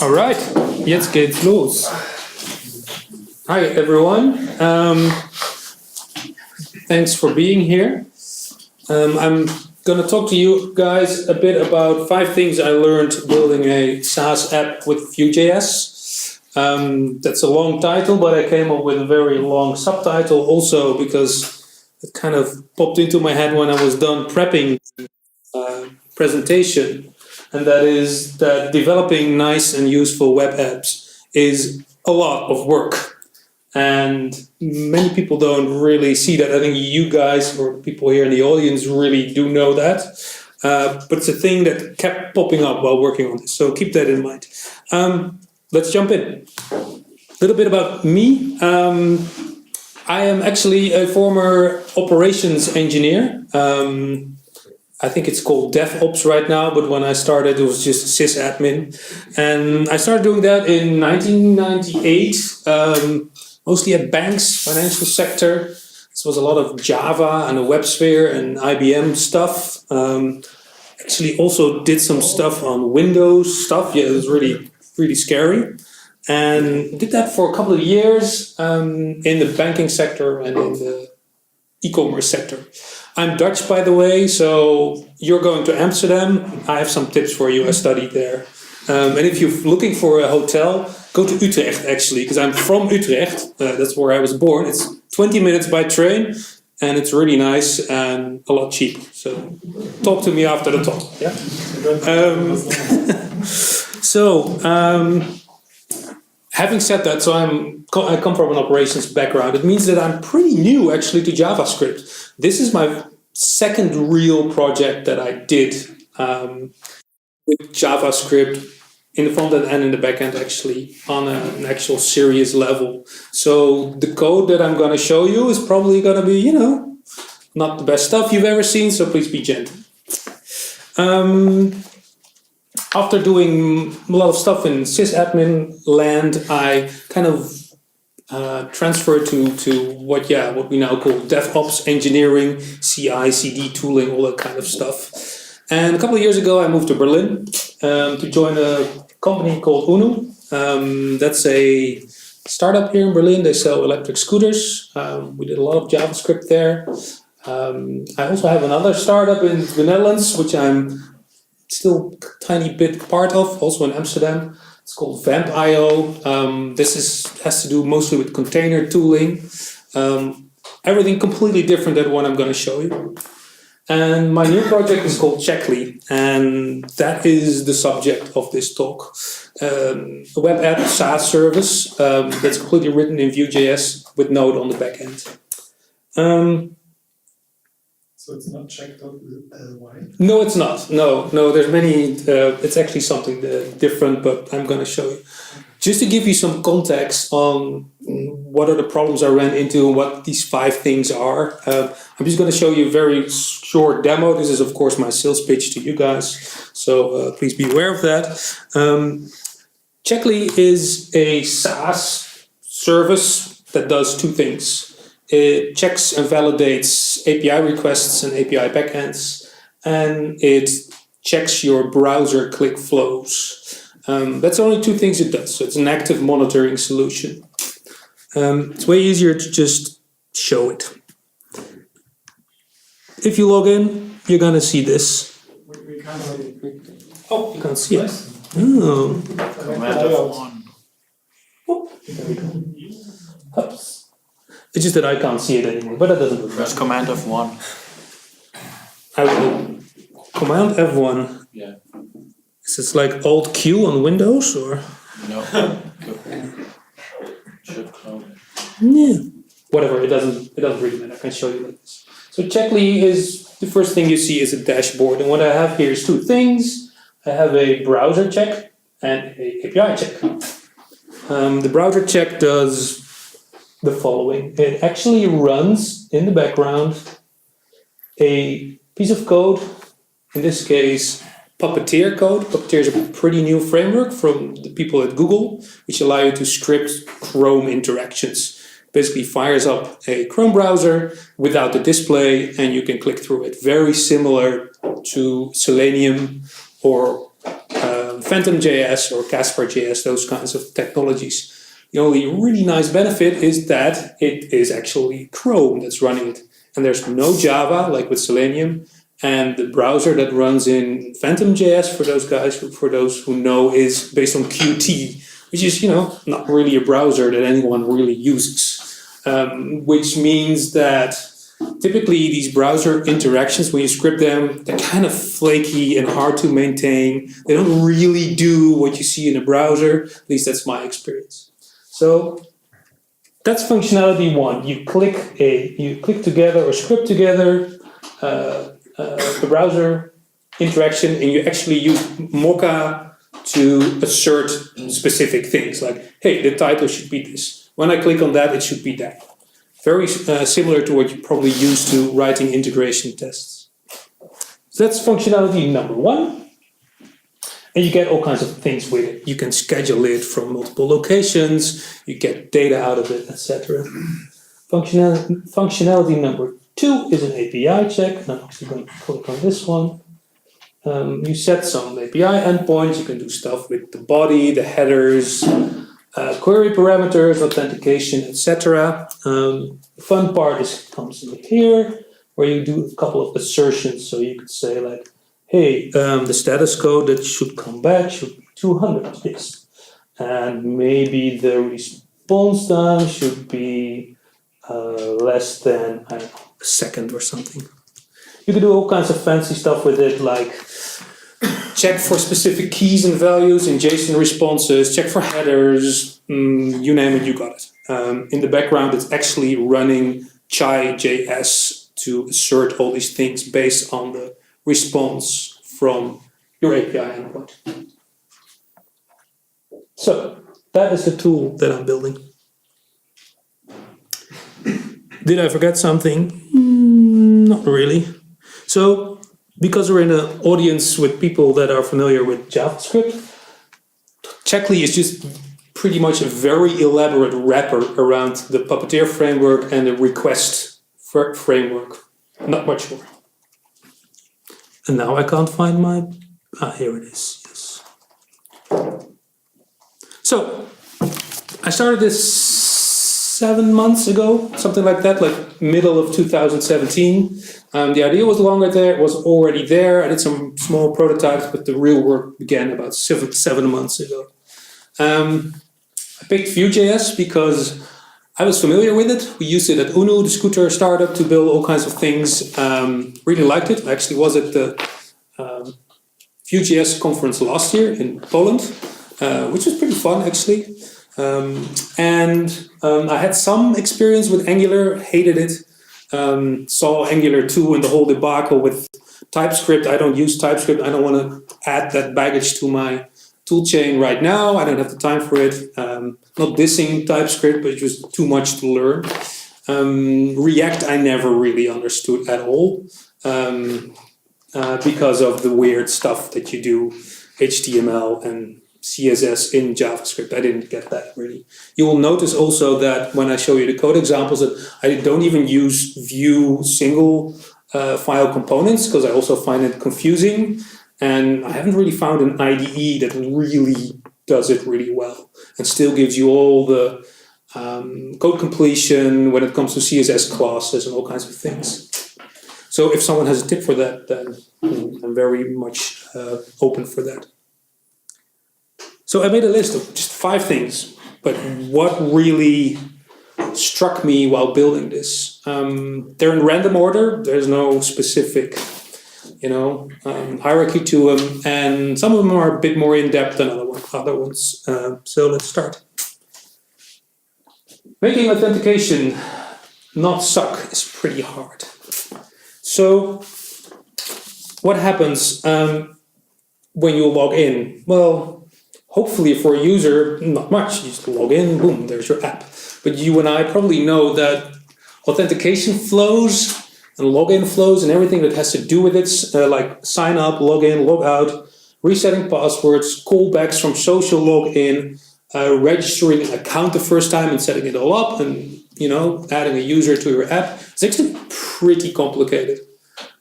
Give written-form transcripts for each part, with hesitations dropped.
Alright, jetzt geht's los. Hi everyone, thanks for being here. I'm going to talk to you guys a bit about 5 things I learned building a Saas app with Vue.js. That's a long title, but I came up with a very long subtitle also because it kind of popped into my head when I was done prepping presentation. And that is that developing nice and useful web apps is a lot of work. And many people don't really see that. I think you guys or people here in the audience really do know that. But it's a thing that kept popping up while working on this. So keep that in mind. Let's jump in. A little bit about me. I am actually a former operations engineer. I think it's called DevOps right now, but when I started, it was just sysadmin. And I started doing that in 1998, mostly at banks, financial sector. This was a lot of Java and the WebSphere and IBM stuff. Actually also did some stuff on Windows stuff. Yeah, it was really, really scary. And did that for a couple of years in the banking sector and in the e-commerce sector. I'm Dutch, by the way, so you're going to Amsterdam. I have some tips for you. I studied there. And if you're looking for a hotel, go to Utrecht, actually, because I'm from Utrecht. That's where I was born. It's 20 minutes by train, and it's really nice and a lot cheaper. So talk to me after the talk. Yeah. Having said that, I come from an operations background. It means that I'm pretty new, actually, to JavaScript. This is my second real project that I did with JavaScript in the front end and in the back end, actually, on an actual serious level. So the code that I'm going to show you is probably going to be, not the best stuff you've ever seen, so please be gentle. After doing a lot of stuff in sysadmin land, I kind of transferred to what we now call DevOps engineering, CI, CD tooling, all that kind of stuff. And a couple of years ago, I moved to Berlin to join a company called UNU. That's a startup here in Berlin. They sell electric scooters. We did a lot of JavaScript there. I also have another startup in the Netherlands, which I'm still a tiny bit part of, also in Amsterdam. It's called Vamp.io. This has to do mostly with container tooling. Everything completely different than what I'm going to show you. And my new project is called Checkly, and that is the subject of this talk. A web app SaaS service that's completely written in Vue.js with Node on the back end. So it's not check.ly? No, it's not. No, there's many, it's actually something different, but I'm going to show you. Just to give you some context on what are the problems I ran into and what these 5 things are, I'm just going to show you a very short demo. This is, of course, my sales pitch to you guys, so please be aware of that. Checkly is a SaaS service that does 2 things. It checks and validates API requests and API backends, and it checks your browser click flows. That's only 2 things it does. So it's an active monitoring solution. It's way easier to just show it. If you log in, you're going to see this. We can't Oh, you can't see it. Oh. Command F1. Oops. It's just that I can't see it anymore, but that doesn't matter. Press Command F1. I will Command F1. Yeah. Is this like Alt Q on Windows or? No. Shift clone. Yeah. Whatever. It doesn't really matter. I can show you like this. So Checkly is the first thing you see is a dashboard, and what I have here is 2 things. I have a browser check and a API check. The browser check does the following. It actually runs in the background a piece of code, in this case Puppeteer code. Puppeteer is a pretty new framework from the people at Google, which allow you to script Chrome interactions. Basically fires up a Chrome browser without the display, and you can click through it. Very similar to Selenium or Phantom.js or Casper.js, those kinds of technologies. The only really nice benefit is that it is actually Chrome that's running it. And there's no Java, like with Selenium. And the browser that runs in Phantom.js, for those who know, is based on Qt, which is, not really a browser that anyone really uses. Which means that typically these browser interactions, when you script them, they're kind of flaky and hard to maintain. They don't really do what you see in a browser. At least that's my experience. So that's functionality one. You click together or script together the browser interaction, and you actually use Mocha to assert specific things like, hey, the title should be this. When I click on that, it should be that. Very similar to what you're probably used to writing integration tests. So that's functionality number one. And you get all kinds of things with it. You can schedule it from multiple locations, you get data out of it, etc. Functionality number two is an API check. I'm actually going to click on this one. You set some API endpoints. You can do stuff with the body, the headers, query parameters, authentication, etc. The fun part comes in here, where you do a couple of assertions. So you could say like, hey, the status code that should come back should be 200 this. And maybe the response time should be less than, I don't know, a second or something. You can do all kinds of fancy stuff with it, like check for specific keys and values in JSON responses, check for headers, you name it, you got it. In the background, it's actually running chai.js to assert all these things based on the response from your API endpoint. So that is the tool that I'm building. Did I forget something? Not really. So, because we're in an audience with people that are familiar with JavaScript, Checkly is just pretty much a very elaborate wrapper around the Puppeteer framework and the request framework. Not much more. And now I can't find my... here it is. Yes. So, I started this 7 months ago, something like that, like middle of 2017. The idea was longer there, it was already there. I did some small prototypes, but the real work began about 7 months ago. I picked Vue.js because I was familiar with it. We used it at Unu, the scooter startup, to build all kinds of things. Really liked it. I actually was at the Vue.js conference last year in Poland, which was pretty fun actually. I had some experience with Angular, hated it. Saw Angular 2 and the whole debacle with TypeScript. I don't use TypeScript. I don't want to add that baggage to my toolchain right now. I don't have the time for it. Not dissing TypeScript, but just too much to learn. React I never really understood at all because of the weird stuff that you do, HTML and CSS in JavaScript. I didn't get that really. You will notice also that when I show you the code examples that I don't even use Vue single file components because I also find it confusing, and I haven't really found an IDE that really does it really well and still gives you all the code completion when it comes to CSS classes and all kinds of things. So if someone has a tip for that, then I'm very much open for that. So I made a list of just 5 things, but what really struck me while building this? They're in random order. There's no specific, hierarchy to them, and some of them are a bit more in depth than other ones. So let's start. Making authentication not suck is pretty hard. So what happens when you log in? Well, hopefully for a user, not much. You just log in, boom, there's your app. But you and I probably know that authentication flows and login flows and everything that has to do with it, like sign up, log in, log out, resetting passwords, callbacks from social login, registering an account the first time and setting it all up, and adding a user to your app. It's actually pretty complicated.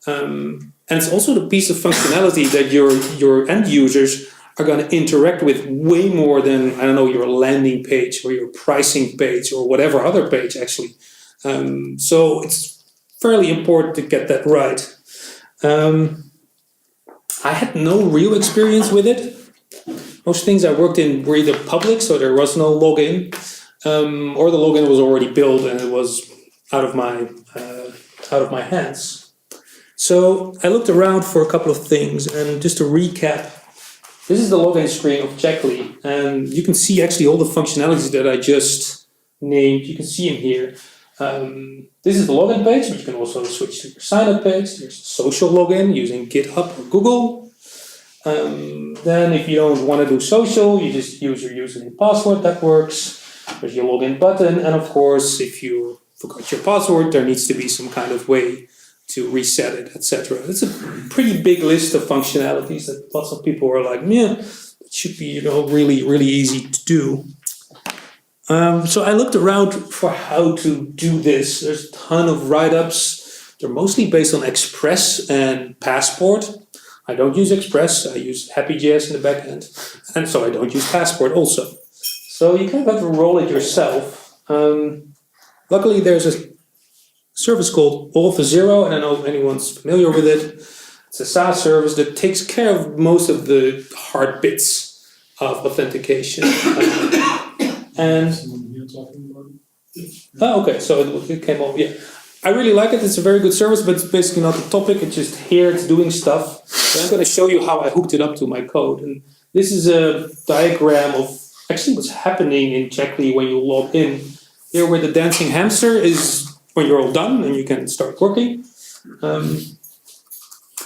And And it's also the piece of functionality that your end users are going to interact with way more than, I don't know, your landing page or your pricing page or whatever other page actually. So it's fairly important to get that right. I had no real experience with it. Most things I worked in were either public, so there was no login, or the login was already built and it was out of my hands. So I looked around for a couple of things, and just to recap, this is the login screen of Checkly, and you can see actually all the functionalities that I just named. You can see in here. This is the login page, but you can also switch to your sign-up page. There's social login using GitHub or Google. Then if you don't want to do social, you just use your username and password, that works. There's your login button, and of course, if you forgot your password, there needs to be some kind of way to reset it, etc. It's a pretty big list of functionalities that lots of people are like, yeah, it should be really, really easy to do. So I looked around for how to do this. There's a ton of write-ups. They're mostly based on Express and Passport. I don't use Express, I use Happy.js in the backend, and so I don't use Passport also. So you kind of have to roll it yourself. Luckily there's a service called Auth0, and I don't know if anyone's familiar with it. It's a Saas service that takes care of most of the hard bits of authentication. And You're talking about okay, so it came over, yeah. I really like it, it's a very good service, but it's basically not the topic, it's just here, it's doing stuff. So I'm going to show you how I hooked it up to my code. And this is a diagram of actually what's happening in Checkly when you log in. Here where the dancing hamster is when you're all done and you can start working.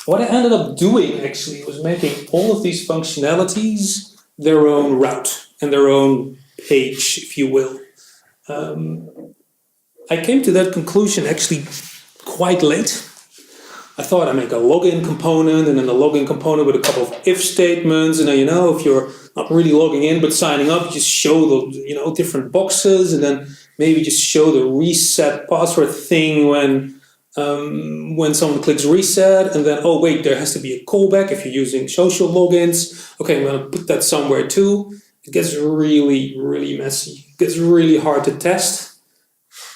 What I ended up doing actually was making all of these functionalities their own route and their own page, if you will. I came to that conclusion actually quite late. I thought I'd make a login component and then a login component with a couple of if statements, and then if you're not really logging in but signing up, just show the different boxes, and then maybe just show the reset password thing when someone clicks reset, and then oh wait, there has to be a callback if you're using social logins. Okay, I'm gonna put that somewhere too. It gets really, really messy. It gets really hard to test.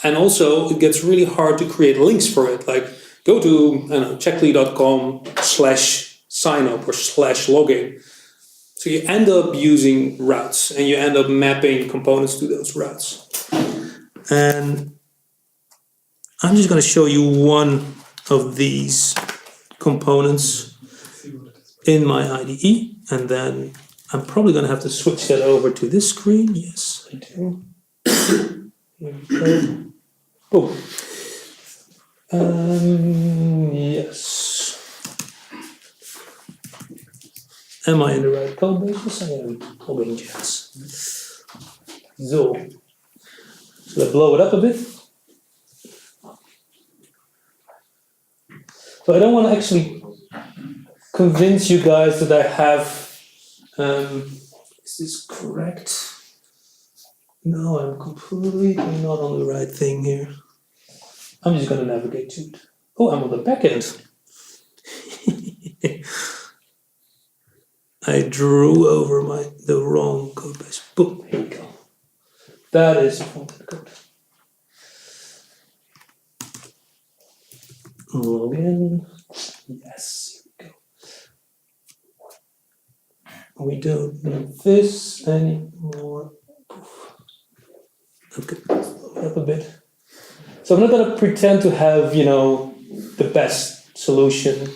And also, it gets really hard to create links for it. Like, go to checkly.com/signup or /login. So you end up using routes, and you end up mapping components to those routes. And I'm just going to show you one of these components in my IDE, and then I'm probably going to have to switch that over to this screen. Yes, I do. Here we go. Oh, yes. Am I in the right code base? I am. Yes. So, should I blow it up a bit? So I don't want to actually convince you guys that I have. Is this correct? No, I'm completely not on the right thing here. I'm just going to navigate to it. Oh, I'm on the back end. I drew over the wrong code base. Boom, here we go. That is front-end code. Login. Yes, here we go. We don't need this anymore. Okay, slow it up a bit. So I'm not going to pretend to have, the best solution,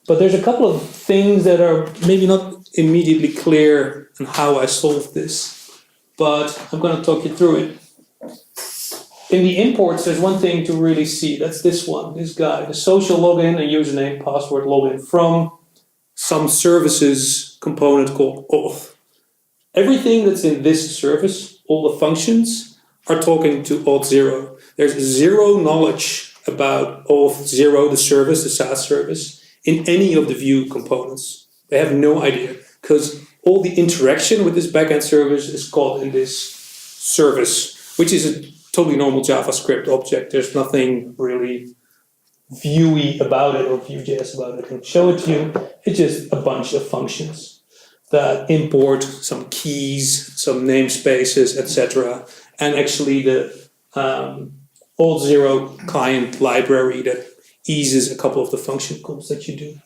but there's a couple of things that are maybe not immediately clear on how I solved this, but I'm going to talk you through it. In the imports, there's one thing to really see. That's this guy, the social login and username, password login from some services component called auth. Everything that's in this service, all the functions, are talking to Auth0. There's zero knowledge about Auth0, the service, the Saas service, in any of the Vue components. They have no idea, because all the interaction with this backend service is called in this service, which is a totally normal JavaScript object. There's nothing really Vue about it or Vue.js about it. I can show it to you. It's just a bunch of functions that import some keys, some namespaces, etc. And actually the Auth0 client library that eases a couple of the function calls that you do.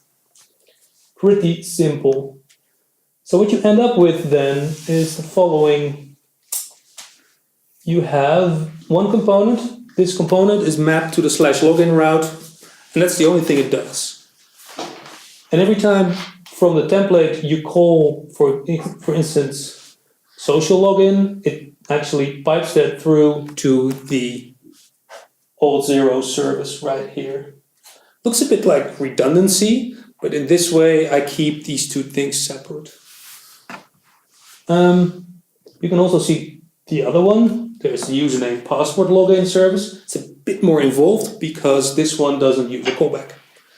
Pretty simple. So what you end up with then is the following. You have one component. This component is mapped to the /login route, and that's the only thing it does. And every time from the template you call, for instance, social login, it actually pipes that through to the Auth0 service right here. Looks a bit like redundancy, but in this way I keep these two things separate. You can also see the other one. There's the username password login service. It's a bit more involved because this one doesn't use a callback.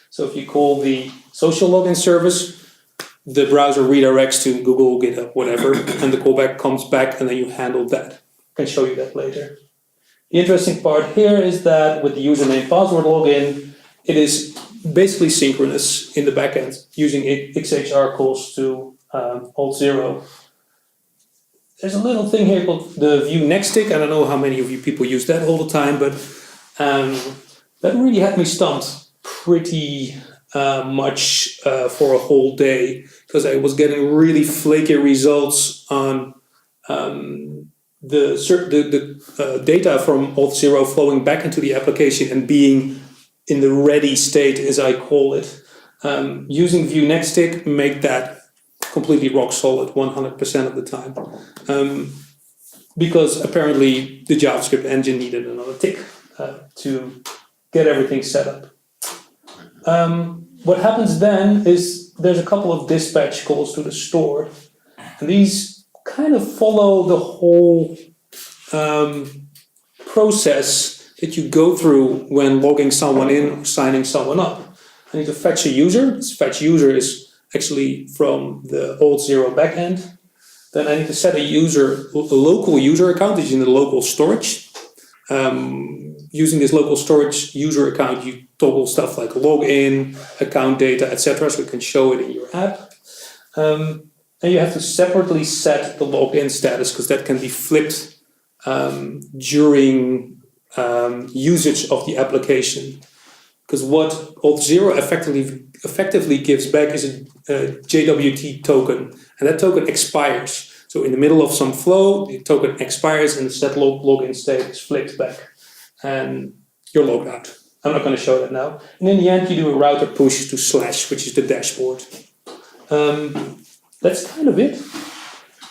So if you call the social login service, the browser redirects to Google, GitHub, whatever, and the callback comes back, and then you handle that. I can show you that later. The interesting part here is that with the username password login, it is basically synchronous in the backend using XHR calls to Auth0. There's a little thing here called the Vue next tick. I don't know how many of you people use that all the time, but that really had me stumped pretty much for a whole day, because I was getting really flaky results on the data from Auth0 flowing back into the application and being in the ready state, as I call it. Using Vue next tick make that completely rock solid 100% of the time, because apparently the JavaScript engine needed another tick to get everything set up. What happens then is there's a couple of dispatch calls to the store, and these kind of follow the whole process that you go through when logging someone in or signing someone up. I need to fetch a user. This fetch user is actually from the Auth0 backend. Then I need to set a local user account, which is in the local storage. Using this local storage user account, you toggle stuff like login, account data, etc., so you can show it in your app. And you have to separately set the login status, because that can be flipped during usage of the application. Because what Auth0 effectively gives back is a JWT token, and that token expires. So in the middle of some flow, the token expires and the set login state is flipped back, and you're logged out. I'm not going to show that now. And in the end, you do a router push to /, which is the dashboard. That's kind of it.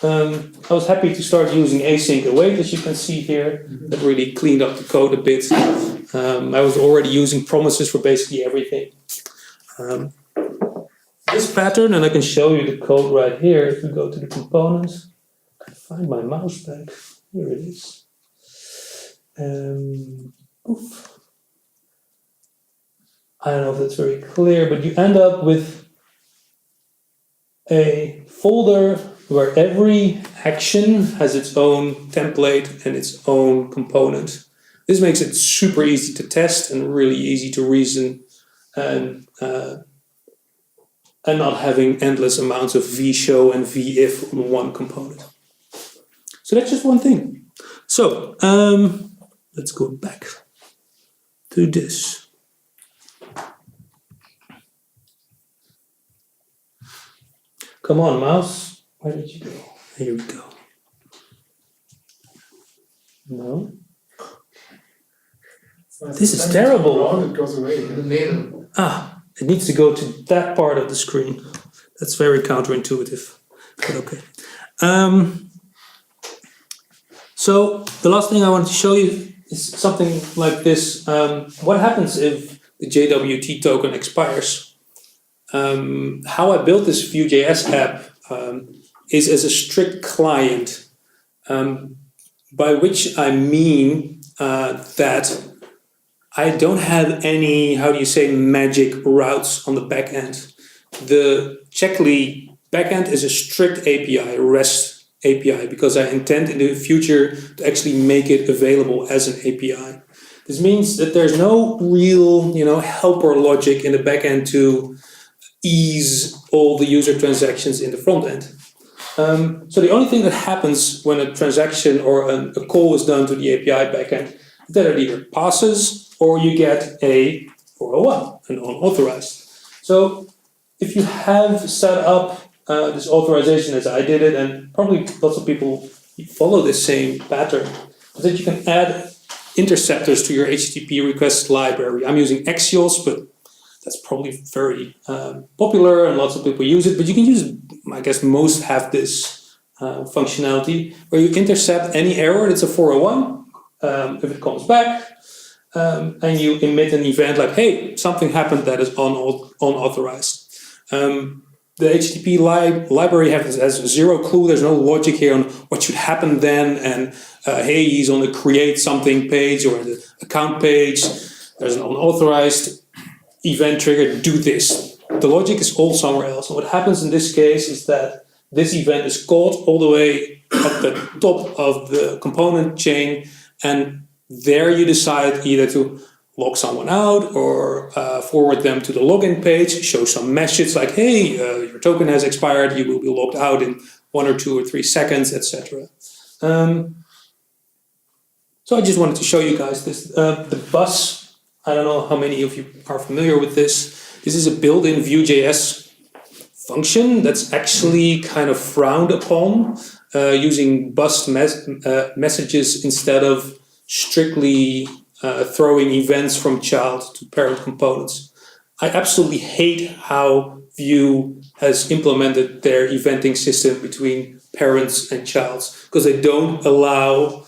I was happy to start using async await, as you can see here. That really cleaned up the code a bit. I was already using promises for basically everything. This pattern, and I can show you the code right here. If we go to the components, I can find my mouse back. Here it is. Oof. I don't know if that's very clear, but you end up with a folder where every action has its own template and its own component. This makes it super easy to test and really easy to reason, and not having endless amounts of vshow and vif on one component. So that's just one thing. So let's go back to this. Come on, mouse. Where did you go? Here we go. No. This is terrible. It goes away. In the middle. Ah, it needs to go to that part of the screen. That's very counterintuitive, but okay. So the last thing I want to show you is something like this. What happens if the JWT token expires? How I built this Vue.js app is as a strict client, by which I mean that I don't have any, magic routes on the back end. The Checkly backend is a strict API, REST API, because I intend in the future to actually make it available as an API. This means that there's no real, helper logic in the backend to ease all the user transactions in the front end. So the only thing that happens when a transaction or a call is done to the API backend is that it either passes or you get a 401, an unauthorized. So if you have set up this authorization as I did it, and probably lots of people follow this same pattern, is that you can add interceptors to your HTTP request library. I'm using Axios, but that's probably very popular and lots of people use it, but you can use, I guess most have this functionality where you intercept any error that's a 401 if it comes back, and you emit an event like, hey, something happened that is unauthorized. The HTTP library has zero clue, there's no logic here on what should happen then, and hey, he's on the create something page or the account page, there's an unauthorized event trigger, do this. The logic is all somewhere else. And what happens in this case is that this event is called all the way at the top of the component chain, and there you decide either to log someone out or forward them to the login page, show some message like, hey, your token has expired, you will be logged out in 1 or 2 or 3 seconds, etc. So I just wanted to show you guys this. The bus, I don't know how many of you are familiar with this. This is a built-in Vue.js function that's actually kind of frowned upon, using bus messages instead of strictly throwing events from child to parent components. I absolutely hate how Vue has implemented their eventing system between parents and childs, because they don't allow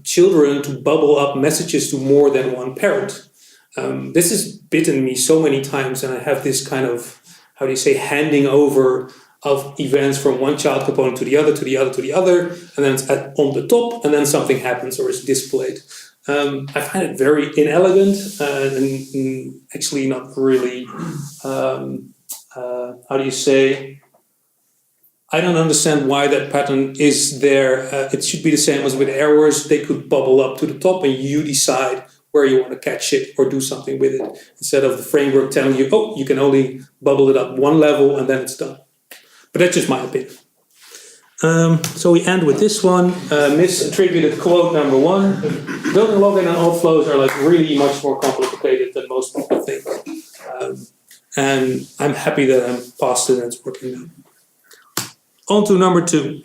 children to bubble up messages to more than one parent. This has bitten me so many times, and I have this kind of, how do you say, handing over of events from one child component to the other, to the other, to the other, and then it's on the top, and then something happens or is displayed. I find it very inelegant and actually not really, how do you say, I don't understand why that pattern is there. It should be the same as with errors. They could bubble up to the top and you decide where you want to catch it or do something with it, instead of the framework telling you, oh, you can only bubble it up one level and then it's done. But that's just my opinion. So we end with this one, misattributed quote number 1. Building login and outflows are like really much more complicated than most people think. And I'm happy that I'm past it and it's working now. On to number 2,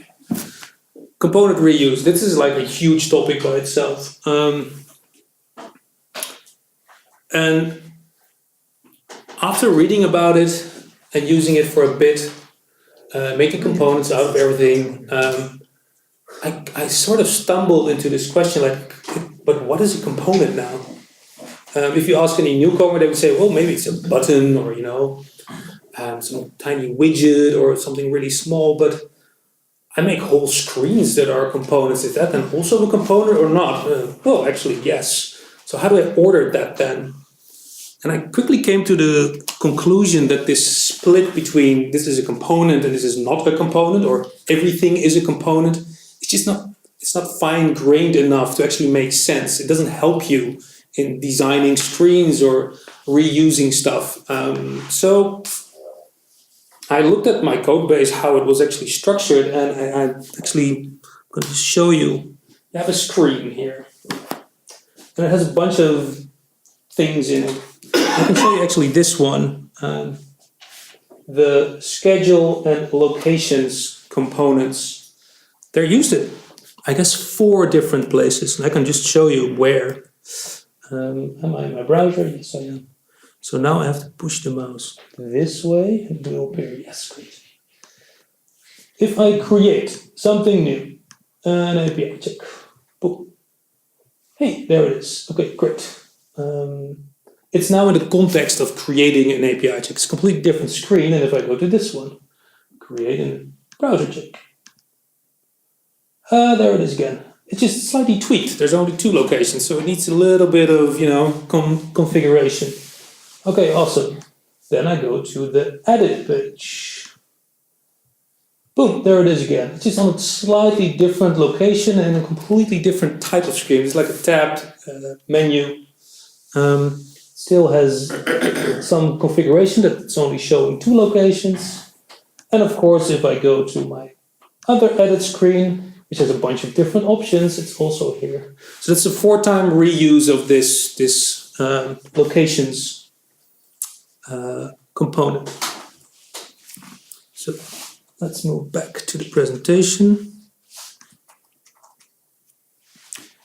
component reuse. This is like a huge topic by itself. And after reading about it and using it for a bit, making components out of everything, I sort of stumbled into this question like, but what is a component now? If you ask any newcomer, they would say, well, maybe it's a button or, some tiny widget or something really small, but I make whole screens that are components. Is that then also a component or not? Well, actually, yes. So how do I order that then? And I quickly came to the conclusion that this split between this is a component and this is not a component, or everything is a component, it's not fine-grained enough to actually make sense. It doesn't help you in designing screens or reusing stuff. So I looked at my code base, how it was actually structured, and I'm actually going to show you. I have a screen here, and it has a bunch of things in it. I can show you actually this one, the schedule and locations components. They're used in, I guess, 4 different places, and I can just show you where. Am I in my browser? Yes, I am. So now I have to push the mouse this way, and it will appear. Yes, great. If I create something new, an API check, boom. Hey, there it is. Okay, great. It's now in the context of creating an API check. It's a completely different screen, and if I go to this one, create a browser check. There it is again. It's just slightly tweaked. There's only 2 locations, so it needs a little bit of, configuration. Okay, awesome. Then I go to the edit page. Boom, there it is again. It's just on a slightly different location and a completely different type of screen. It's like a tabbed menu. Still has some configuration that it's only showing 2 locations. And of course, if I go to my other edit screen, which has a bunch of different options, it's also here. So that's a 4-time reuse of this locations component. So let's move back to the presentation.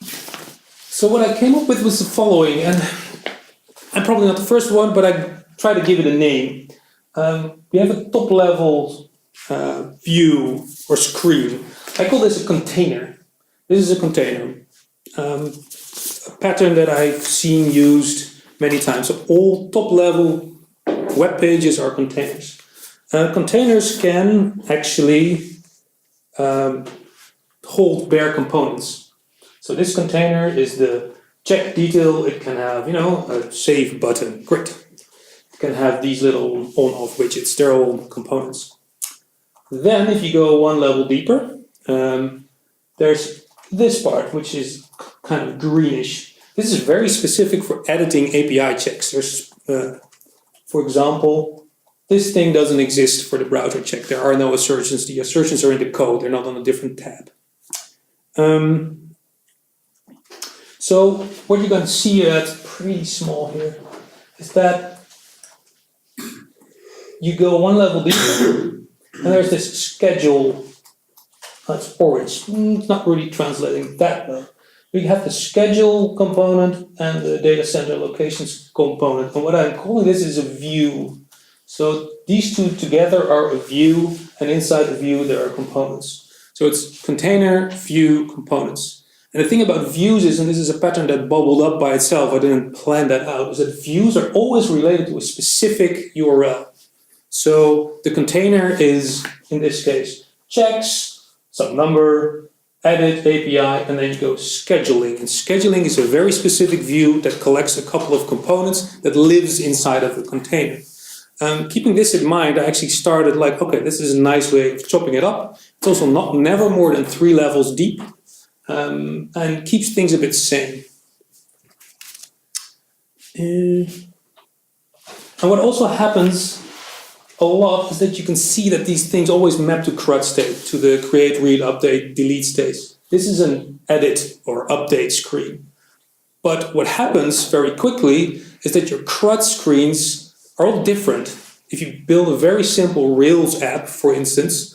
So what I came up with was the following, and I'm probably not the first one, but I try to give it a name. We have a top-level view or screen. I call this a container. This is a container. A pattern that I've seen used many times. So all top-level web pages are containers. Containers can actually hold bare components. So this container is the check detail. It can have, a save button. Great. It can have these little on-off widgets. They're all components. Then if you go one level deeper, there's this part, which is kind of greenish. This is very specific for editing API checks. There's, for example, this thing doesn't exist for the browser check. There are no assertions. The assertions are in the code. They're not on a different tab. So what you're going to see that's pretty small here is that you go one level deeper, and there's this schedule. That's orange. It's not really translating that well. We have the schedule component and the data center locations component. And what I'm calling this is a view. So these two together are a view, and inside the view there are components. So it's container, view, components. And the thing about views is, and this is a pattern that bubbled up by itself, I didn't plan that out, is that views are always related to a specific URL. So the container is, in this case, checks, some number, edit API, and then you go scheduling. And scheduling is a very specific view that collects a couple of components that lives inside of the container. Keeping this in mind, I actually started like, okay, this is a nice way of chopping it up. It's also never more than 3 levels deep, and keeps things a bit sane. And what also happens a lot is that you can see that these things always map to CRUD state, to the create, read, update, delete states. This is an edit or update screen. But what happens very quickly is that your CRUD screens are all different. If you build a very simple Rails app, for instance,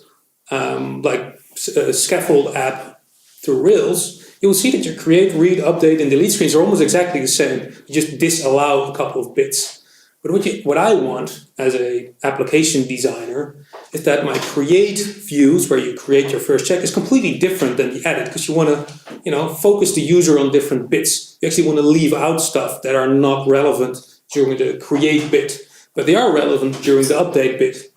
like a scaffold app through Rails, you will see that your create, read, update, and delete screens are almost exactly the same. You just disallow a couple of bits. But what I want as an application designer is that my create views, where you create your first check, is completely different than the edit, because you want to, focus the user on different bits. You actually want to leave out stuff that are not relevant during the create bit, but they are relevant during the update bit.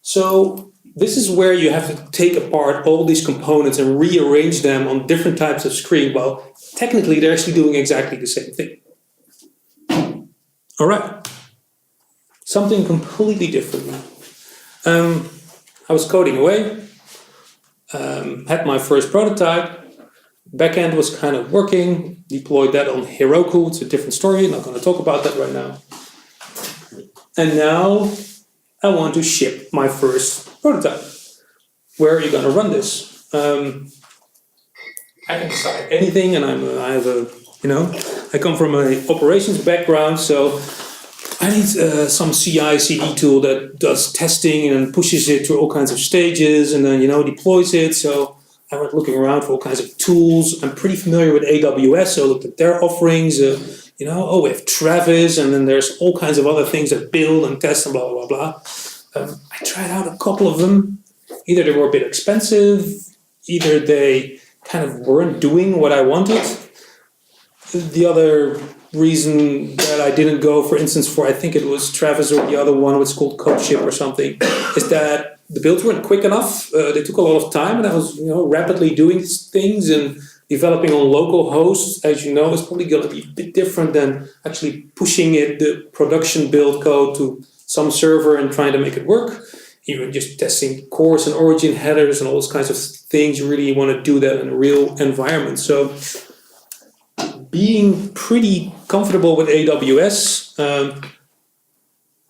So this is where you have to take apart all these components and rearrange them on different types of screen. Well, technically, they're actually doing exactly the same thing. All right, something completely different now. I was coding away, had my first prototype, backend was kind of working, deployed that on Heroku. It's a different story, I'm not going to talk about that right now. And now I want to ship my first prototype. Where are you going to run this? I can decide anything, and I come from an operations background, so I need some CI/CD tool that does testing and pushes it through all kinds of stages, and then deploys it. So I went looking around for all kinds of tools. I'm pretty familiar with AWS, so I looked at their offerings. We have Travis, and then there's all kinds of other things that build and test and blah blah blah. I tried out a couple of them. Either they were a bit expensive, either they kind of weren't doing what I wanted. The other reason that I didn't go, for instance, for I think it was Travis or the other one, what's called CodeShip or something, is that the builds weren't quick enough. They took a lot of time, and I was rapidly doing things and developing on local hosts. As you know, is probably going to be a bit different than actually pushing the production build code to some server and trying to make it work. Even just testing course and origin headers and all those kinds of things, you really want to do that in a real environment. So being pretty comfortable with AWS,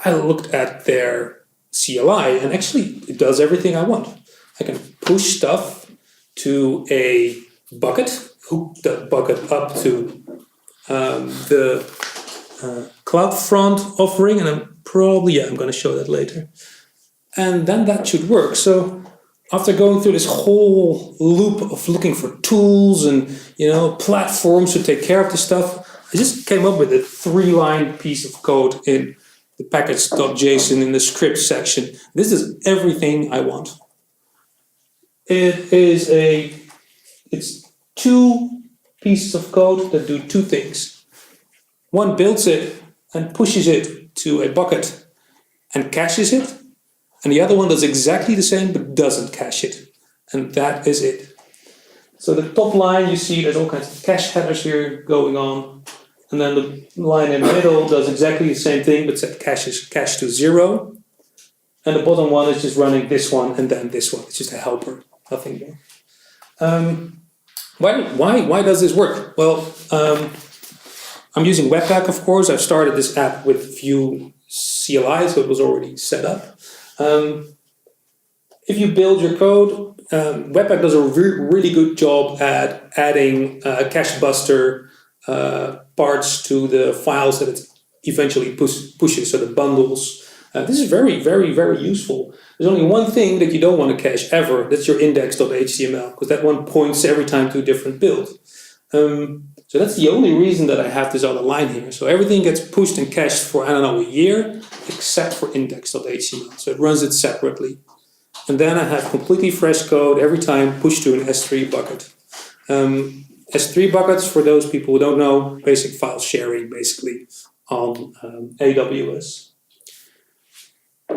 I looked at their CLI, and actually it does everything I want. I can push stuff to a bucket, hook that bucket up to the CloudFront offering, and I'm going to show that later. And then that should work. So after going through this whole loop of looking for tools and platforms to take care of this stuff, I just came up with a 3-line piece of code in the package.json in the script section. This is everything I want. It's 2 pieces of code that do 2 things. One builds it and pushes it to a bucket and caches it, and the other one does exactly the same but doesn't cache it, and that is it. So the top line, you see there's all kinds of cache headers here going on, and then the line in the middle does exactly the same thing but set cache to 0, and the bottom one is just running this one and then this one. It's just a helper, nothing more. Why does this work? Well, I'm using Webpack, of course. I've started this app with Vue CLI, so it was already set up. If you build your code, Webpack does a really good job at adding cache buster parts to the files that it eventually pushes, so the bundles. This is very, very, very useful. There's only one thing that you don't want to cache ever. That's your index.html, because that one points every time to a different build. So that's the only reason that I have this other line here. So everything gets pushed and cached for, a year, except for index.html. So it runs it separately. And then I have completely fresh code every time pushed to an S3 bucket. S3 buckets, for those people who don't know, basic file sharing, basically, on AWS.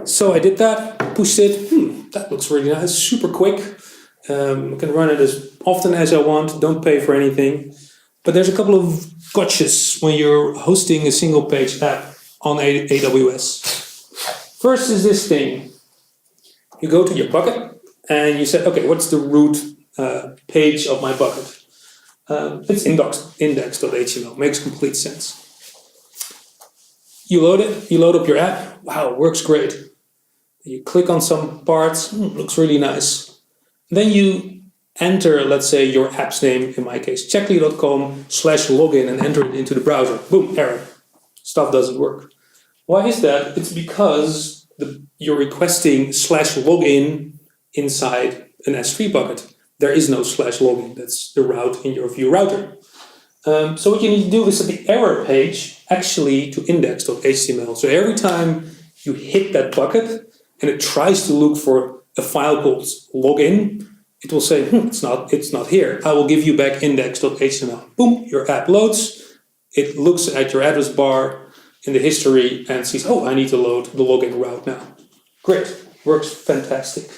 So I did that, pushed it. That looks really nice, super quick. I can run it as often as I want, don't pay for anything. But there's a couple of gotchas when you're hosting a single page app on AWS. First is this thing. You go to your bucket and you say, okay, what's the root page of my bucket? It's index.html, makes complete sense. You load it, you load up your app, wow, it works great. You click on some parts, looks really nice. Then you enter, let's say, your app's name, in my case, checkly.com/login, and enter it into the browser. Boom, error. Stuff doesn't work. Why is that? It's because you're requesting /login inside an S3 bucket. There is no /login. That's the route in your Vue router. So what you need to do is set the error page actually to index.html. So every time you hit that bucket and it tries to look for a file called login, it will say, it's not here. I will give you back index.html. Boom, your app loads. It looks at your address bar in the history and sees, oh, I need to load the login route now. Great, works fantastic.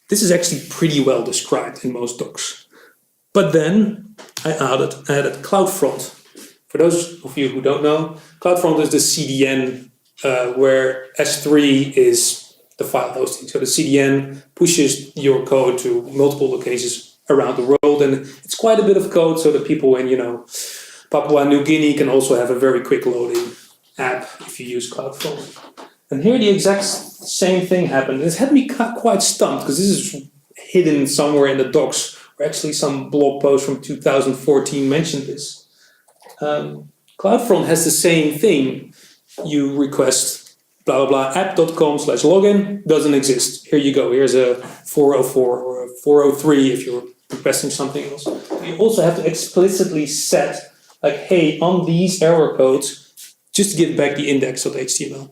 This is actually pretty well described in most docs. But then I added CloudFront. For those of you who don't know, CloudFront is the CDN where S3 is the file hosting. So the CDN pushes your code to multiple locations around the world, and it's quite a bit of code so that people in Papua New Guinea can also have a very quick loading app if you use CloudFront. And here the exact same thing happened. It had me quite stumped because this is hidden somewhere in the docs, or actually some blog post from 2014 mentioned this. CloudFront has the same thing. You request blah, blah, blah, app.com/login, doesn't exist. Here you go. Here's a 404 or a 403 if you're requesting something else. You also have to explicitly set, like, hey, on these error codes, just give back the index.html.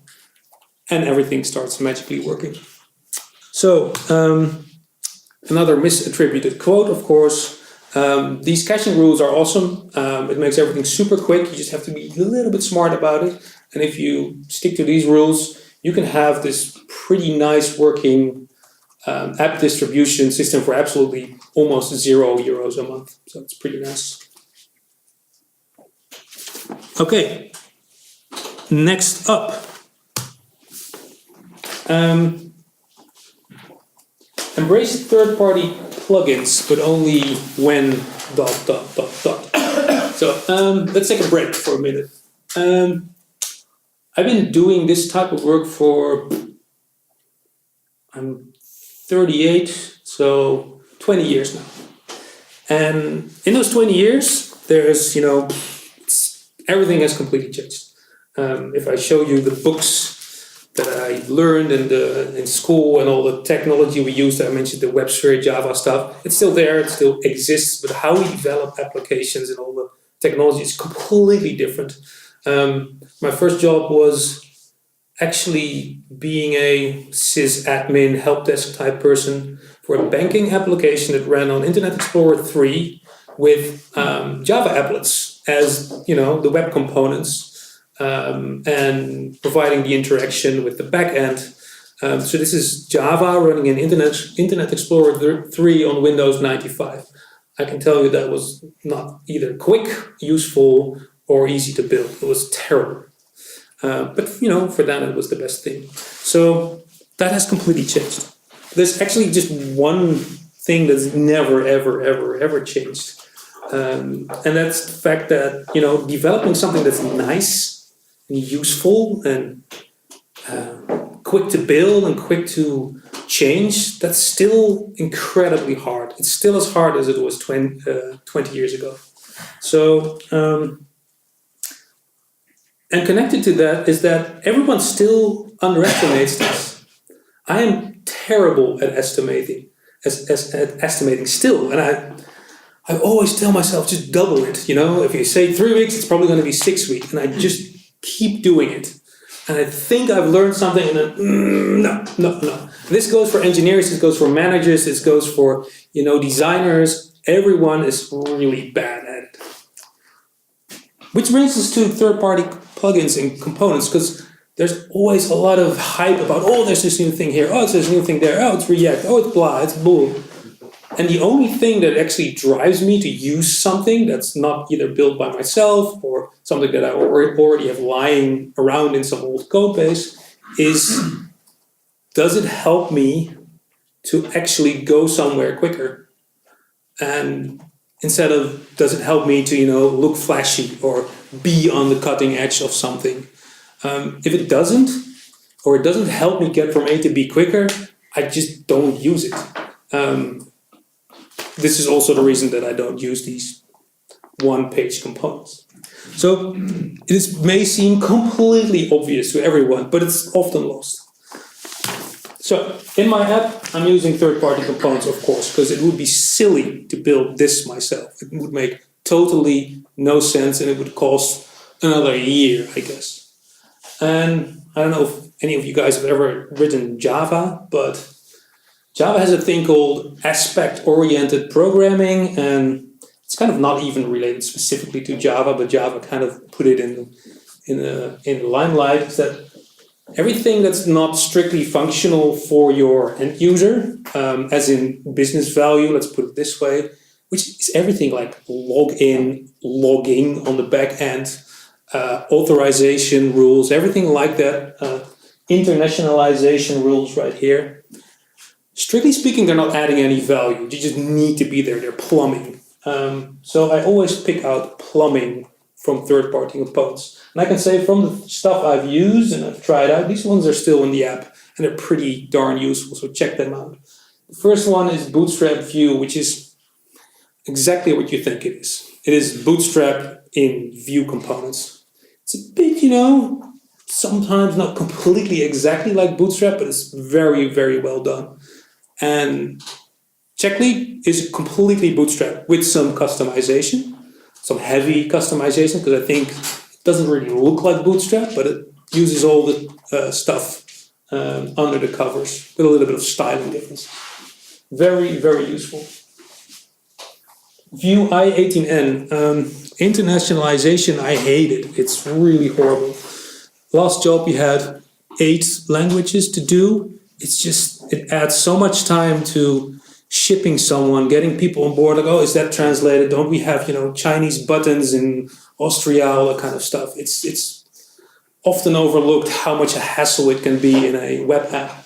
And everything starts magically working. So, another misattributed quote, of course. These caching rules are awesome. It makes everything super quick. You just have to be a little bit smart about it. And if you stick to these rules, you can have this pretty nice working app distribution system for absolutely almost €0 a month. So it's pretty nice. Okay, next up. Embrace third-party plugins, but only when ... So let's take a break for a minute. I've been doing this type of work I'm 38, so 20 years now. And in those 20 years, there's, everything has completely changed. If I show you the books that I learned in school and all the technology we used, I mentioned the WebSphere, Java stuff, it's still there, it still exists, but how we develop applications and all the technology is completely different. My first job was actually being a sysadmin help desk type person for a banking application that ran on Internet Explorer 3 with Java applets as the web components and providing the interaction with the backend. So this is Java running in Internet Explorer 3 on Windows 95. I can tell you that was not either quick, useful, or easy to build. It was terrible. But for them it was the best thing. So that has completely changed. There's actually just one thing that's never, ever, ever, ever changed. And that's the fact that, developing something that's nice and useful and quick to build and quick to change, that's still incredibly hard. It's still as hard as it was 20 years ago. So, and connected to that is that everyone still underestimates this. I am terrible at estimating, at estimating still, and I always tell myself just double it. If you say 3 weeks, it's probably going to be 6 weeks, and I just keep doing it. And I think I've learned something, and then no. This goes for engineers, this goes for managers, this goes for designers. Everyone is really bad at it. Which brings us to third-party plugins and components, because there's always a lot of hype about, there's this new thing here, there's this new thing there, it's React, it's blah, it's bull. And the only thing that actually drives me to use something that's not either built by myself or something that I already have lying around in some old code base is, does it help me to actually go somewhere quicker? And instead of, does it help me to, look flashy or be on the cutting edge of something? If it doesn't, or it doesn't help me get from A to B quicker, I just don't use it. This is also the reason that I don't use these one-page components. So it may seem completely obvious to everyone, but it's often lost. So in my app, I'm using third-party components, of course, because it would be silly to build this myself. It would make totally no sense, and it would cost another year, I guess. And I don't know if any of you guys have ever written Java, but Java has a thing called aspect-oriented programming, and it's kind of not even related specifically to Java, but Java kind of put it in the limelight. Is that everything that's not strictly functional for your end user, as in business value, let's put it this way, which is everything like login, logging on the back end, authorization rules, everything like that, internationalization rules right here. Strictly speaking, they're not adding any value. You just need to be there. They're plumbing. So I always pick out plumbing from third-party components. And I can say from the stuff I've used and I've tried out, these ones are still in the app and they're pretty darn useful, so check them out. The first one is Bootstrap Vue, which is exactly what you think it is. It is Bootstrap in Vue components. It's a bit, sometimes not completely exactly like Bootstrap, but it's very, very well done. And Checkly is completely Bootstrap with some customization, some heavy customization, because I think it doesn't really look like Bootstrap, but it uses all the stuff under the covers with a little bit of styling difference. Very, very useful. Vue I18N, internationalization, I hate it. It's really horrible. Last job we had 8 languages to do. It adds so much time to shipping someone, getting people on board, like, is that translated? Don't we have, Chinese buttons in Austria, all that kind of stuff. It's often overlooked how much a hassle it can be in a web app.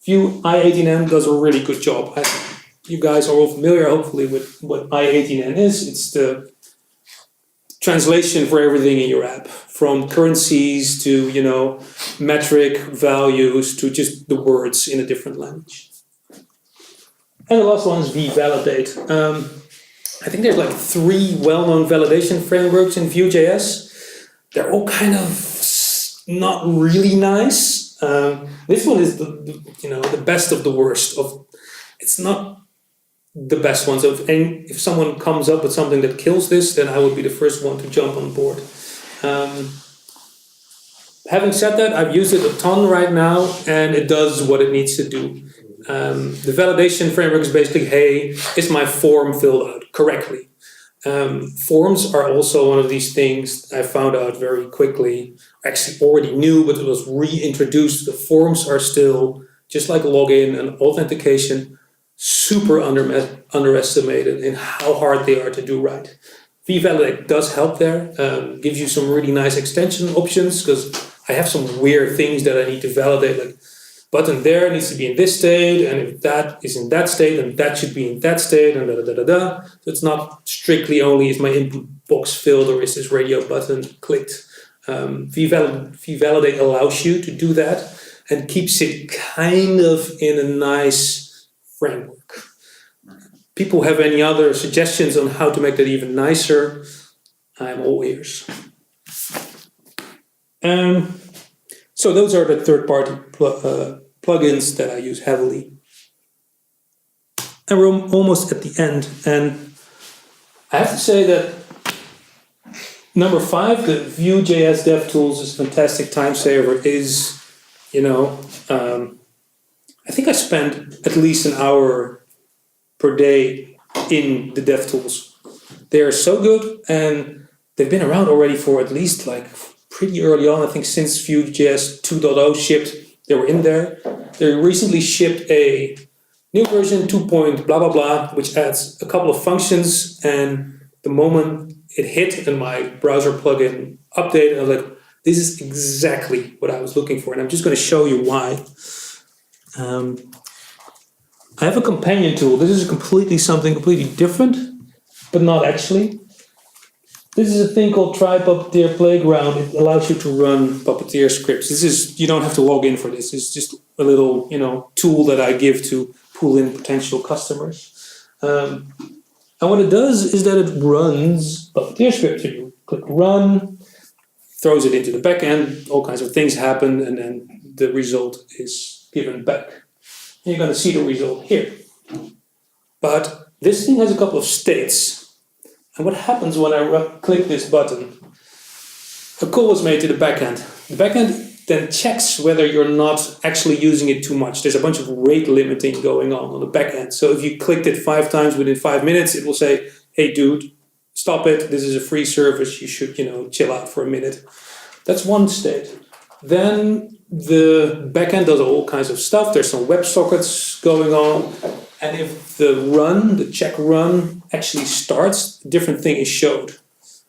Vue I18N does a really good job. You guys are all familiar, hopefully, with what I18N is. It's the translation for everything in your app, from currencies to, metric values to just the words in a different language. And the last one is Validate. I think there's like 3 well-known validation frameworks in Vue.js. They're all kind of not really nice. This one is the best of the worst. It's not the best one. So if someone comes up with something that kills this, then I would be the first one to jump on board. Having said that, I've used it a ton right now, and it does what it needs to do. The validation framework is basically, hey, is my form filled out correctly? Forms are also one of these things I found out very quickly. Actually already knew, but it was reintroduced. The forms are still, just like login and authentication, super underestimated in how hard they are to do right. Validate does help there, gives you some really nice extension options, because I have some weird things that I need to validate, like button there needs to be in this state, and if that is in that state, then that should be in that state, and da-da-da-da-da. So it's not strictly only is my input box filled or is this radio button clicked. Validate allows you to do that and keeps it kind of in a nice framework. People have any other suggestions on how to make that even nicer? I'm all ears. So those are the third-party plugins that I use heavily. And we're almost at the end. And I have to say that number 5, the Vue.js DevTools is a fantastic time saver. I think I spend at least an hour per day in the DevTools. They are so good, and they've been around already for at least like pretty early on. I think since Vue.js 2.0 shipped, they were in there. They recently shipped a new version 2. Blah blah blah, which adds a couple of functions. And the moment it hit and my browser plugin updated, I was like, this is exactly what I was looking for. And I'm just going to show you why. I have a companion tool. This is something completely different, but not actually. This is a thing called Puppeteer Playground. It allows you to run Puppeteer scripts. You don't have to log in for this. It's just a little, tool that I give to pull in potential customers. And what it does is that it runs Puppeteer scripts. So you click run, throws it into the backend, all kinds of things happen, and then the result is given back. And you're going to see the result here. But this thing has a couple of states. And what happens when I click this button? A call is made to the backend. The backend then checks whether you're not actually using it too much. There's a bunch of rate limiting going on the backend. So if you clicked it 5 times within 5 minutes, it will say, hey dude, stop it. This is a free service. You should, chill out for a minute. That's one state. Then the backend does all kinds of stuff. There's some WebSockets going on. And if the check run actually starts, a different thing is shown,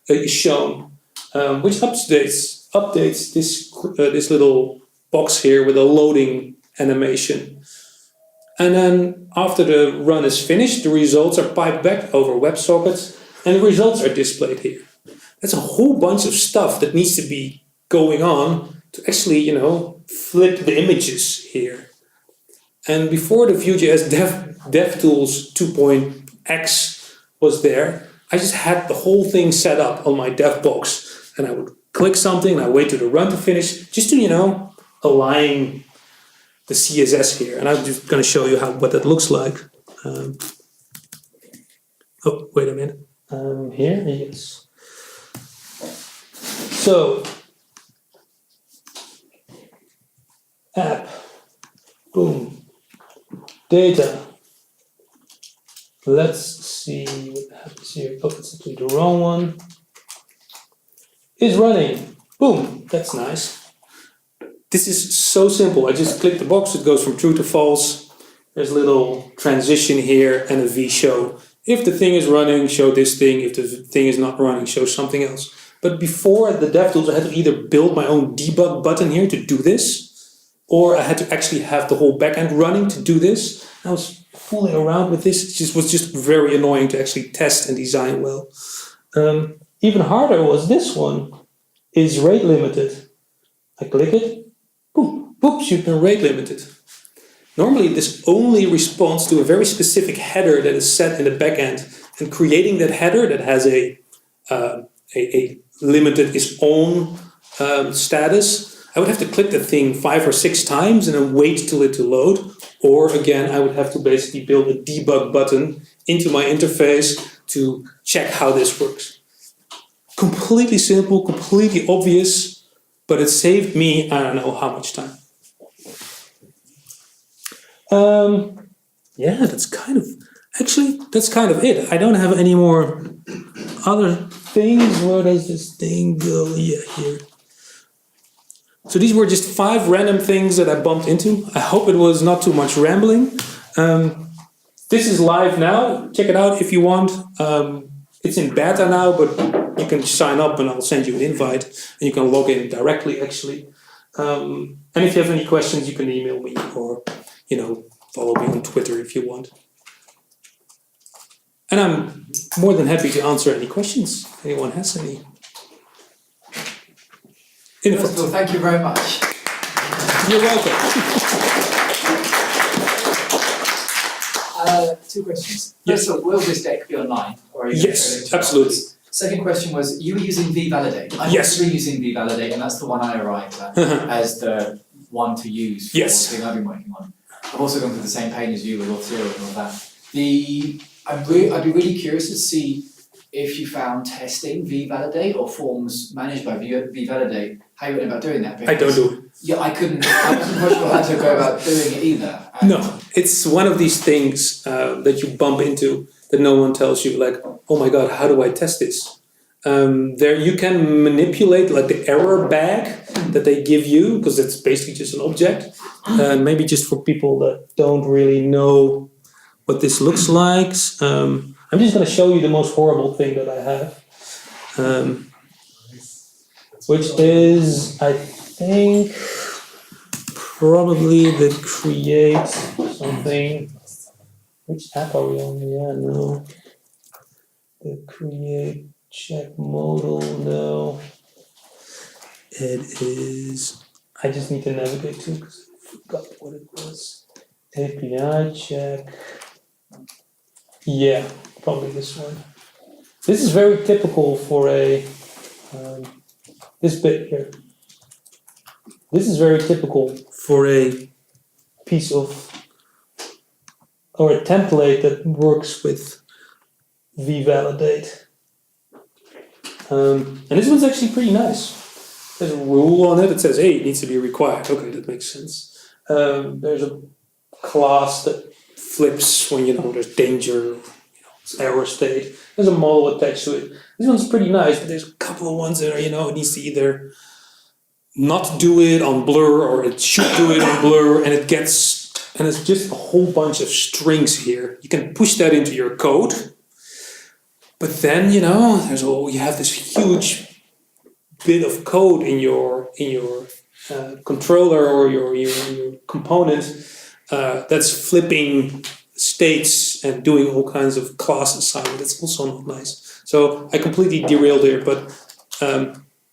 which updates this little box here with a loading animation. And then after the run is finished, the results are piped back over WebSockets, and the results are displayed here. That's a whole bunch of stuff that needs to be going on to actually, flip the images here. And before the Vue.js DevTools 2.x was there, I just had the whole thing set up on my dev box, and I would click something and I wait to the run to finish, just to align the CSS here. And I'm just going to show you what that looks like. Oh, wait a minute. Here, yes. So, app, boom. Data. Let's see what happens here. Oh, it's actually the wrong one. Is running. Boom. That's nice. This is so simple. I just click the box. It goes from true to false. There's a little transition here and a V-show. If the thing is running, show this thing. If the thing is not running, show something else. But before the DevTools, I had to either build my own debug button here to do this, or I had to actually have the whole backend running to do this. I was fooling around with this. It was just very annoying to actually test and design well. even harder was this one, is rate limited. I click it, boom, whoops, you've been rate limited. Normally this only responds to a very specific header that is set in the backend, and creating that header that has a limited is on status, I would have to click the thing 5 or 6 times and then wait till it to load. Or again, I would have to basically build a debug button into my interface to check how this works. Completely simple, completely obvious, but it saved me, I don't know how much time. Yeah, that's kind of it. I don't have any more other things. Where does this thing go? Yeah, here. So these were just 5 random things that I bumped into. I hope it was not too much rambling. This is live now. Check it out if you want. It's in beta now, but you can sign up and I'll send you an invite and you can log in directly actually. And if you have any questions, you can email me or, follow me on Twitter if you want. And I'm more than happy to answer any questions if anyone has any. First of all, thank you very much. You're welcome. 2 questions. Yes. First of all, will this deck be online? Or are you Yes, absolutely. Second question was, you were using Vue.validate. I'm Yes. also using Vue.validate, and that's the one I arrived at as the one to use for Yes. the thing I've been working on. I've also gone through the same pain as you with Authentication and all that. I'd be really curious to see if you found testing Vue.validate or forms managed by Vue.validate, how you went about doing that. I don't do it. Yeah, I wasn't quite sure how to go about doing it either. No, it's one of these things that you bump into that no one tells you, like, oh my god, how do I test this? There you can manipulate like the error bag that they give you, because it's basically just an object. Maybe just for people that don't really know what this looks like. I'm just going to show you the most horrible thing that I have, which is, I think, probably the create something. Which app are we on? Yeah, no. The create check modal, no. It is, I just need to navigate to because I forgot what it was. API check. Yeah, probably this one. This is very typical for this bit here. This is very typical for a piece of, or a template that works with Vue.validate. And this one's actually pretty nice. There's a rule on it that says, hey, it needs to be required. Okay, that makes sense. There's a class that flips when there's danger, it's error state. There's a model attached to it. This one's pretty nice, but there's a couple of ones that are, it needs to either not do it on blur or it should do it on blur, and it's just a whole bunch of strings here. You can push that into your code, but then you have this huge bit of code in your controller or your component that's flipping states and doing all kinds of class assignment. It's also not nice. So I completely derailed here, but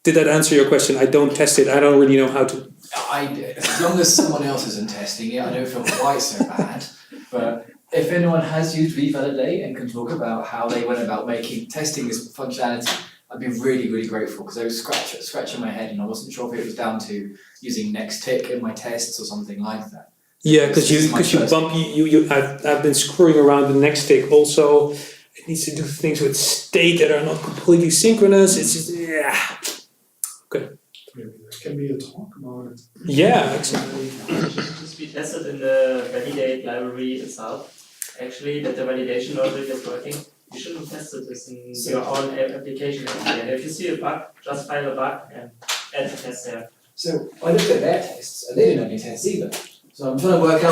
did that answer your question? I don't test it. I don't really know how to. As long as someone else isn't testing it, I don't feel quite so bad. But if anyone has used Vue.validate and can talk about how they went about testing this functionality, I'd be really, really grateful, because I was scratching my head and I wasn't sure if it was down to using next tick in my tests or something like that. Yeah, because I've been screwing around the next tick also. It needs to do things with state that are not completely synchronous. It's just okay. Maybe there can be a talk about it. Yeah, exactly. It should just be tested in the validate library itself. Actually, that the validation logic is working. You shouldn't test it in your own application. And if you see a bug, just find a bug and add a test there. So I looked at their tests, and they didn't have any tests either. So I'm trying to work out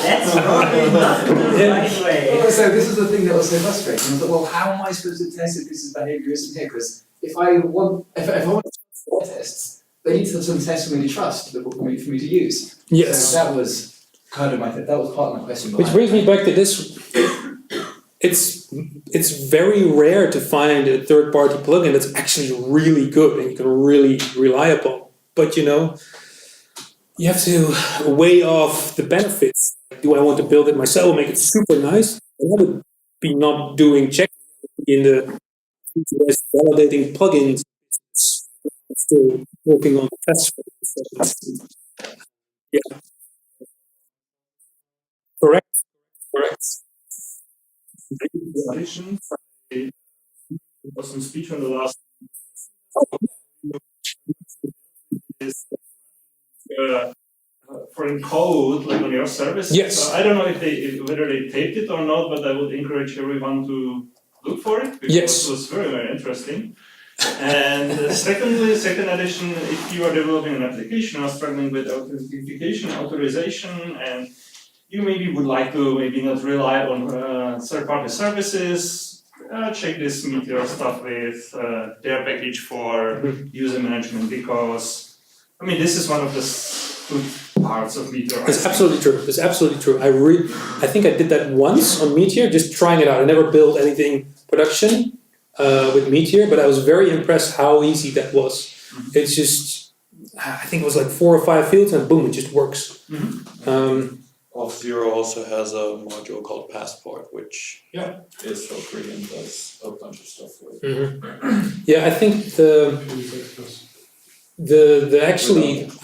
That's probably not the right way. So this is the thing that was so frustrating. I thought, well, how am I supposed to test if this is behaviour isn't here? Because if I want to test tests, they need to have some tests for me to trust, for me to use. Yes. So that was kind of that was part of my question. Which brings me back to this. it's very rare to find a third-party plugin that's actually really good and you can really rely upon. But you have to weigh off the benefits. Do I want to build it myself, make it super nice? I would be not doing check in the Vue.js validating plugins. I'm still working on tests for this. Yeah, correct, correct. Addition, I was in speech on the last is for code like on your service. Yes. I don't know whether they taped it or not, but I would encourage everyone to look for it because Yes. it was very, very interesting. And secondly, second addition, if you are developing an application or struggling with authentication, authorization, and you maybe would like to maybe not rely on third-party services, check this Meteor stuff with their package for user management because, I mean, this is one of the good parts of Meteor. It's absolutely true. It's absolutely true. I think I did that once on Meteor, just trying it out. I never built anything production with Meteor, but I was very impressed how easy that was. It's just, I think it was like 4 or 5 fields and boom, it just works. Auth0 also has a module called Passport, which Is for free and does a bunch of stuff with. Yeah, I think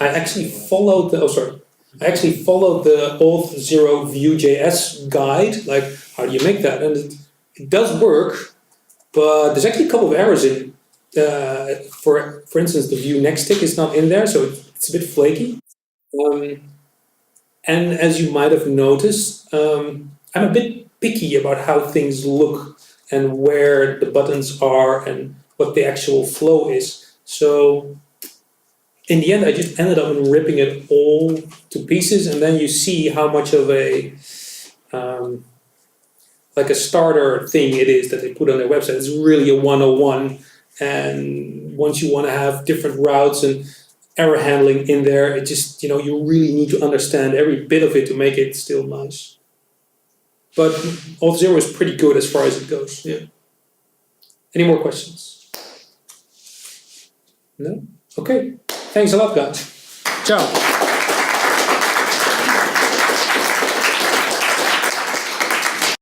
I actually followed the Auth0 Vue.js guide, like how do you make that, and it does work, but there's actually a couple of errors in. For instance, the Vue next tick is not in there, so it's a bit flaky. And as you might have noticed, I'm a bit picky about how things look and where the buttons are and what the actual flow is. So in the end, I just ended up ripping it all to pieces, and then you see how much of a like a starter thing it is that they put on their website. It's really a 101, and once you want to have different routes and error handling in there, it just, you really need to understand every bit of it to make it still nice. But Auth0 is pretty good as far as it goes. Yeah. Any more questions? No? Okay. Thanks a lot, guys. Ciao.